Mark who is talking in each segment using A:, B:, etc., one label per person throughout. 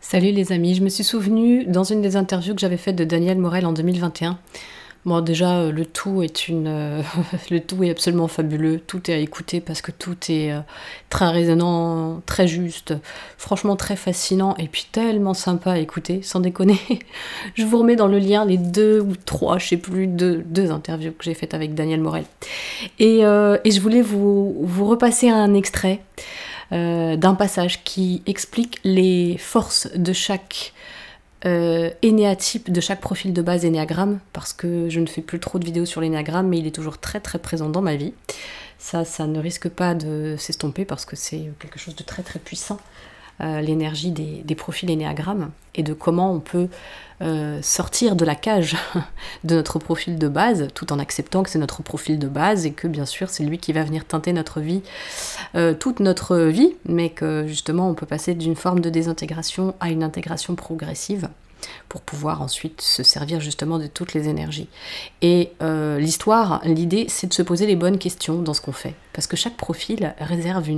A: Salut les amis, je me suis souvenue dans une des interviews que j'avais faites de Daniel Morel en 2021. Bon, déjà, le tout est le tout est absolument fabuleux. Tout est à écouter parce que tout est très résonnant, très juste, franchement très fascinant et puis tellement sympa à écouter, sans déconner. Je vous remets dans le lien les deux ou trois, je sais plus, deux interviews que j'ai faites avec Daniel Morel. Et je voulais vous repasser un extrait d'un passage qui explique les forces de chaque énéatype, de chaque profil de base énéagramme, parce que je ne fais plus trop de vidéos sur l'énéagramme, mais il est toujours très très présent dans ma vie. Ça ne risque pas de s'estomper parce que c'est quelque chose de très très puissant, l'énergie des profils énéagrammes et de comment on peut sortir de la cage de notre profil de base tout en acceptant que c'est notre profil de base et que bien sûr c'est lui qui va venir teinter notre vie, toute notre vie, mais que justement on peut passer d'une forme de désintégration à une intégration progressive pour pouvoir ensuite se servir justement de toutes les énergies. Et l'idée c'est de se poser les bonnes questions dans ce qu'on fait, parce que chaque profil réserve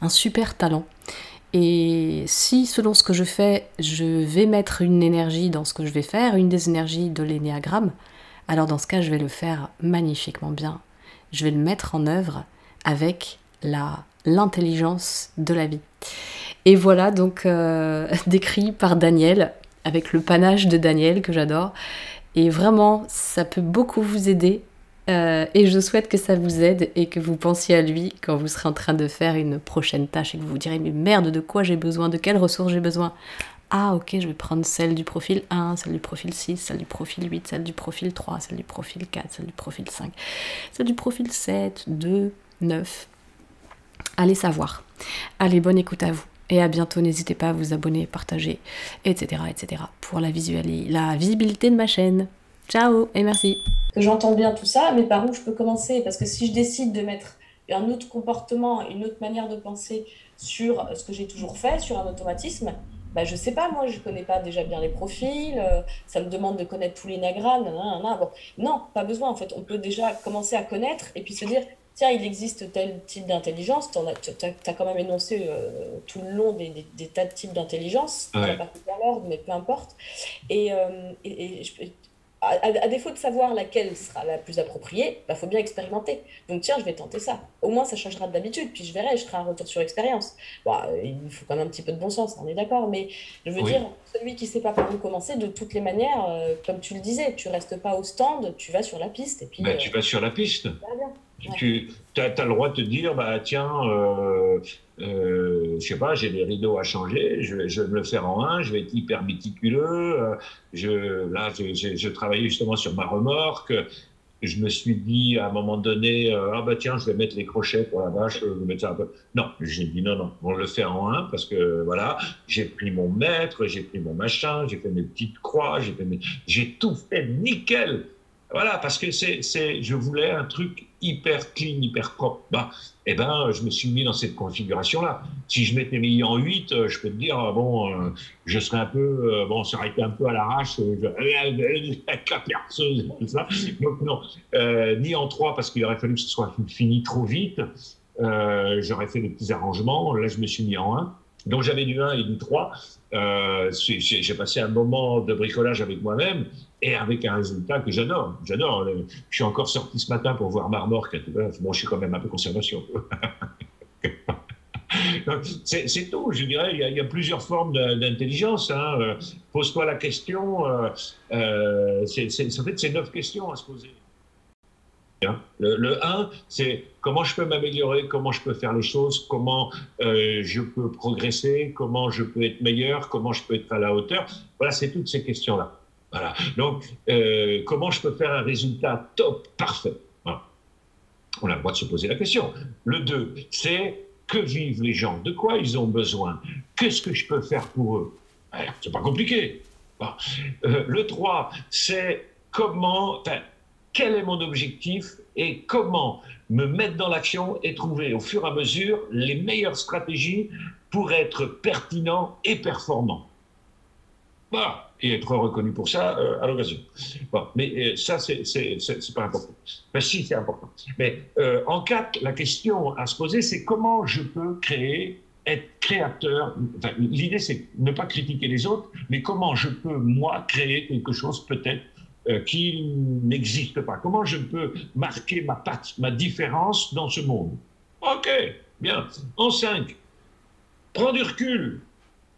A: un super talent. Et si, selon ce que je fais, je vais mettre une énergie dans ce que je vais faire, une des énergies de l'énéagramme, alors dans ce cas, je vais le faire magnifiquement bien. Je vais le mettre en œuvre avec l'intelligence de la vie. Et voilà donc décrit par Daniel, avec le panache de Daniel que j'adore. Et vraiment, ça peut beaucoup vous aider. Et je souhaite que ça vous aide et que vous pensiez à lui quand vous serez en train de faire une prochaine tâche et que vous vous direz mais merde, de quoi j'ai besoin, de quelles ressources j'ai besoin. Ah ok, je vais prendre celle du profil 1, celle du profil 6, celle du profil 8, celle du profil 3, celle du profil 4, celle du profil 5, celle du profil 7, 2, 9. Allez savoir. Allez, bonne écoute à vous. Et à bientôt, n'hésitez pas à vous abonner, partager, etc. pour la visibilité de ma chaîne. Ciao et merci.
B: Que j'entends bien tout ça, mais par où je peux commencer? Parce que si je décide de mettre un autre comportement, une autre manière de penser sur ce que j'ai toujours fait, sur un automatisme, bah, je sais pas, moi, je connais pas déjà bien les profils, ça me demande de connaître tous les nagras, nanana. Bon, non, pas besoin, en fait. On peut déjà commencer à connaître et puis se dire, tiens, il existe tel type d'intelligence. Tu as, quand même énoncé tout le long des tas de types d'intelligence. On n'a
C: Ouais.
B: pas fait dans l'ordre, mais peu importe. À défaut de savoir laquelle sera la plus appropriée, il faut bien expérimenter. Donc tiens, je vais tenter ça. Au moins, ça changera de l'habitude, puis je verrai, je ferai un retour sur expérience. Bon, il faut quand même un petit peu de bon sens, on est d'accord, mais je veux dire,
C: Oui,
B: celui qui ne sait pas par où commencer, de toutes les manières, comme tu le disais, tu restes pas au stand, tu vas sur la piste, et puis
C: ben, tu vas sur la piste.
B: ça va bien. Ouais.
C: Tu as, le droit de te dire, bah, tiens, je sais pas, j'ai des rideaux à changer, je vais me le faire en un, je vais être hyper méticuleux. Je travaillais justement sur ma remorque. Je me suis dit à un moment donné, ah bah tiens, je vais mettre les crochets pour la vache, je vais mettre ça un peu. Non, j'ai dit non, non, on le fait en un parce que voilà, j'ai pris mon mètre, j'ai pris mon machin, j'ai fait mes petites croix, j'ai tout fait nickel. Voilà, parce que je voulais un truc hyper clean, hyper propre. Bah, eh ben, je me suis mis dans cette configuration-là. Si je m'étais mis en 8, je peux te dire, je serais un peu, ça aurait été un peu à l'arrache, avec la perceuse, tout ça. Donc non, ni en 3 parce qu'il aurait fallu que ce soit fini trop vite. J'aurais fait des petits arrangements. Là, je me suis mis en un. Donc j'avais du 1 et du 3. J'ai passé un moment de bricolage avec moi-même et avec un résultat que j'adore. J'adore. Je suis encore sorti ce matin pour voir ma remorque. Bon, je suis quand même un peu conservation. C'est tout, je dirais. Il y a plusieurs formes d'intelligence. Hein. Pose-toi la question. En fait, c'est 9 questions à se poser. Hein. Le 1, c'est comment je peux m'améliorer, comment je peux faire les choses, comment je peux progresser, comment je peux être meilleur, comment je peux être à la hauteur. Voilà, c'est toutes ces questions-là. Voilà. Donc, comment je peux faire un résultat top, parfait. Voilà. On a le droit de se poser la question. Le 2, c'est que vivent les gens, de quoi ils ont besoin, qu'est-ce que je peux faire pour eux. C'est pas compliqué. Bon. Le 3, c'est comment, enfin, quel est mon objectif et comment me mettre dans l'action et trouver au fur et à mesure les meilleures stratégies pour être pertinent et performant. Voilà. Et être reconnu pour ça à l'occasion. Bon, mais ça, c'est pas important. Enfin, si, c'est important. Mais en 4, la question à se poser, c'est comment je peux créer être créateur. Enfin, l'idée, c'est ne pas critiquer les autres, mais comment je peux, moi, créer quelque chose peut-être qui n'existe pas. Comment je peux marquer ma patte, ma différence dans ce monde. OK, bien. En 5, prends du recul,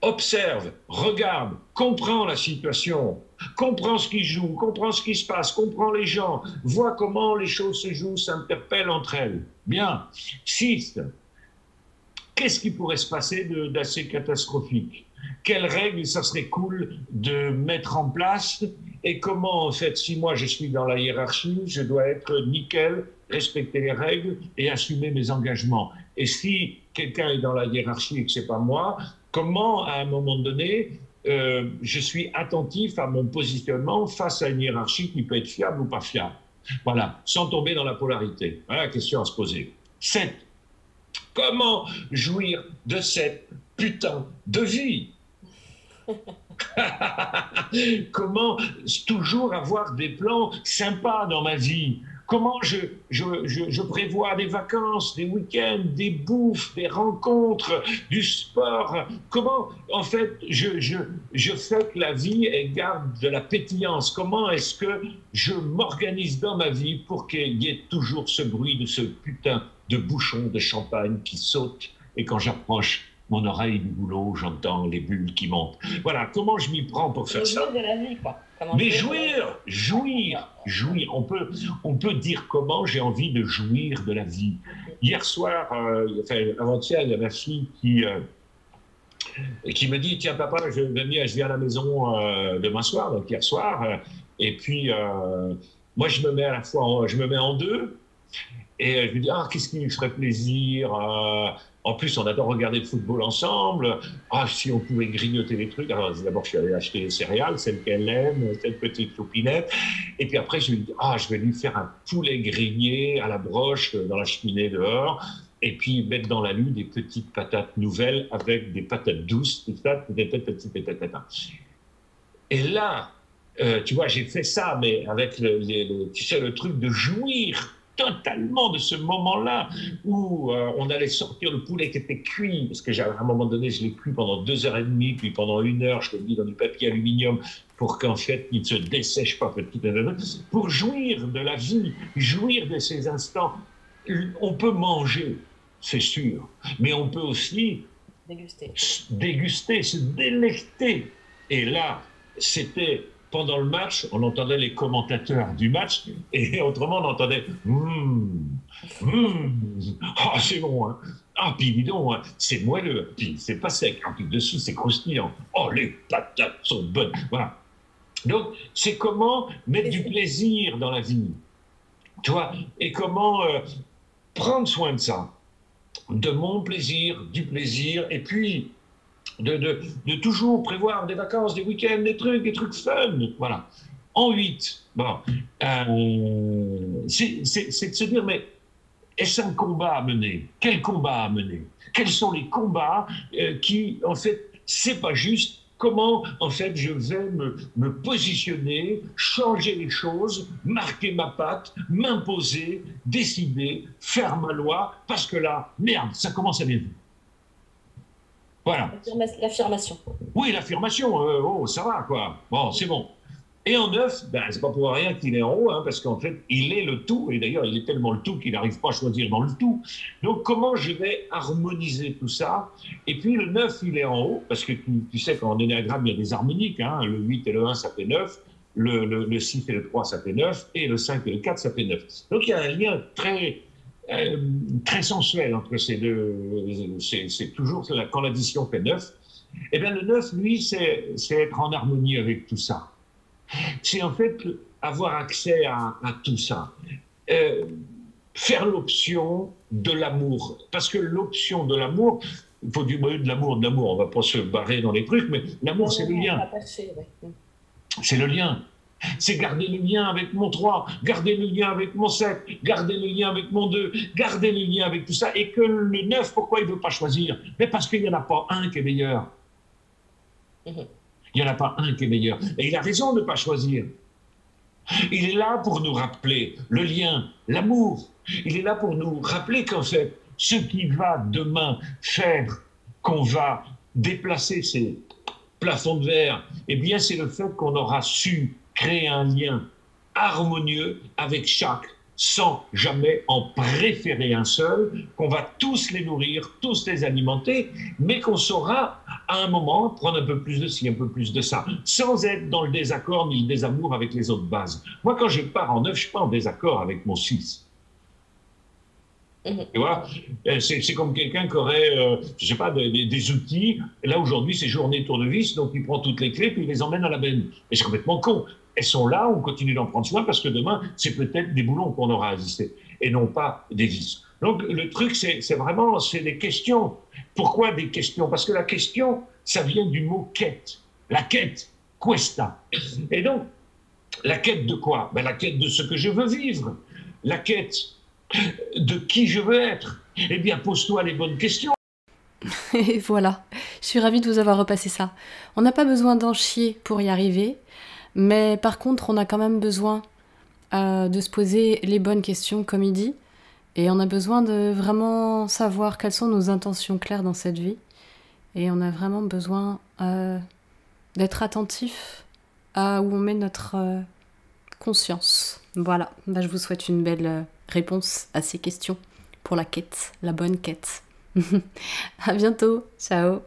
C: observe, regarde, comprends la situation, comprends ce qui joue, comprends ce qui se passe, comprends les gens, vois comment les choses se jouent, s'interpellent entre elles. Bien. 6, qu'est-ce qui pourrait se passer d'assez catastrophique? Quelles règles ça serait cool de mettre en place? Et comment, en fait, si moi je suis dans la hiérarchie, je dois être nickel, respecter les règles et assumer mes engagements. Et si quelqu'un est dans la hiérarchie et que c'est pas moi, comment, à un moment donné, je suis attentif à mon positionnement face à une hiérarchie qui peut être fiable ou pas fiable? Voilà, sans tomber dans la polarité. Voilà la question à se poser. 7. Comment jouir de cette putain de vie? Comment toujours avoir des plans sympas dans ma vie? Comment je prévois des vacances, des week-ends, des bouffes, des rencontres, du sport? Comment, en fait, je fais que la vie elle garde de la pétillance? Comment est-ce que je m'organise dans ma vie pour qu'il y ait toujours ce bruit de ce putain de bouchon de champagne qui saute, et quand j'approche mon oreille du boulot, j'entends les bulles qui montent. Voilà, comment je m'y prends pour faire ça?
B: Jouir de la vie, quoi.
C: Mais jouir. On peut dire comment j'ai envie de jouir de la vie. Hier soir, avant-hier, il y a ma fille qui me dit, tiens papa, je viens à la maison demain soir, donc hier soir, et puis moi je me mets à la fois, je me mets en deux. Et je lui dis, qu'est-ce qui lui ferait plaisir? En plus, on adore regarder le football ensemble. Si on pouvait grignoter les trucs. Alors, d'abord, je suis allé acheter les céréales, celles qu'elle aime, cette petite choupinette. Et puis après, je lui dis, je vais lui faire un poulet grillé à la broche dans la cheminée dehors. Et puis, mettre dans la lue des petites patates nouvelles avec des patates douces, tout ça. Et là, tu vois, j'ai fait ça, mais avec tu sais, le truc de jouir totalement de ce moment-là où on allait sortir le poulet qui était cuit, parce qu'à un moment donné, je l'ai cuit pendant 2h30, puis pendant 1 heure, je l'ai mis dans du papier aluminium pour qu'en fait, il ne se dessèche pas, pour jouir de la vie, jouir de ces instants. On peut manger, c'est sûr, mais on peut aussi déguster, se délecter. Et là, c'était... Pendant le match, on entendait les commentateurs du match, et autrement, on entendait c'est bon, hein. Puis dis donc, hein, c'est moelleux, puis c'est pas sec, puis dessus, c'est croustillant. Les patates sont bonnes. Voilà. Donc, c'est comment mettre du plaisir dans la vie, tu vois, et comment prendre soin de ça, de mon plaisir, du plaisir, et puis de toujours prévoir des vacances, des week-ends, des trucs fun, voilà. En 8, c'est de se dire, mais est-ce un combat à mener? Quel combat à mener? Quels sont les combats qui, en fait, c'est pas juste? Comment, en fait, je vais me positionner, changer les choses, marquer ma patte, m'imposer, décider, faire ma loi, parce que là, merde, ça commence à bien. Voilà.
B: L'affirmation.
C: Oui, l'affirmation, ça va, quoi. Bon, c'est bon. Et en 9, c'est pas pour rien qu'il est en haut, hein, parce qu'en fait, il est le tout, et d'ailleurs, il est tellement le tout qu'il n'arrive pas à choisir dans le tout. Donc, comment je vais harmoniser tout ça? Et puis, le 9, il est en haut, parce que tu sais qu'en énéagramme, il y a des harmoniques, hein, le 8 et le 1, ça fait 9, le 6 et le 3, ça fait 9, et le 5 et le 4, ça fait 9. Donc, il y a un lien très sensuel entre ces deux. C'est toujours, quand l'addition fait 9, eh bien le 9, lui, c'est être en harmonie avec tout ça. C'est en fait avoir accès à tout ça. Faire l'option de l'amour. Parce que l'option de l'amour, il faut du de l'amour, on ne va pas se barrer dans les trucs, mais l'amour, c'est le lien. C'est le lien. C'est garder le lien avec mon 3, garder le lien avec mon 7, garder le lien avec mon 2, garder le lien avec tout ça. Et que le 9, pourquoi il ne veut pas choisir? Mais parce qu'il n'y en a pas un qui est meilleur. Il n'y en a pas un qui est meilleur. Et il a raison de ne pas choisir. Il est là pour nous rappeler le lien, l'amour. Il est là pour nous rappeler qu'en fait, ce qui va demain faire qu'on va déplacer ces plafonds de verre, eh bien, c'est le fait qu'on aura su créer un lien harmonieux avec chaque, sans jamais en préférer un seul, qu'on va tous les nourrir, tous les alimenter, mais qu'on saura à un moment prendre un peu plus de ci, un peu plus de ça, sans être dans le désaccord ni le désamour avec les autres bases. Moi, quand je pars en œuvre, je ne suis pas en désaccord avec mon 6. Tu vois, c'est comme quelqu'un qui aurait, je sais pas, des outils. Là, aujourd'hui, c'est journée tournevis, donc il prend toutes les clés puis il les emmène à la benne. Et c'est complètement con. Elles sont là, on continue d'en prendre soin parce que demain, c'est peut-être des boulons qu'on aura à ajuster et non pas des vis. Donc, le truc, c'est vraiment, c'est des questions. Pourquoi des questions? Parce que la question, ça vient du mot quête. La quête, questa. Et donc, la quête de quoi? Ben, la quête de ce que je veux vivre. La quête de qui je veux être. Eh bien, pose-toi les bonnes questions.
A: Et voilà, je suis ravie de vous avoir repassé ça. On n'a pas besoin d'en chier pour y arriver, mais par contre, on a quand même besoin de se poser les bonnes questions, comme il dit, et on a besoin de vraiment savoir quelles sont nos intentions claires dans cette vie, et on a vraiment besoin d'être attentif à où on met notre conscience. Voilà, bah, je vous souhaite une belle réponse à ces questions pour la quête, la bonne quête. À bientôt, ciao.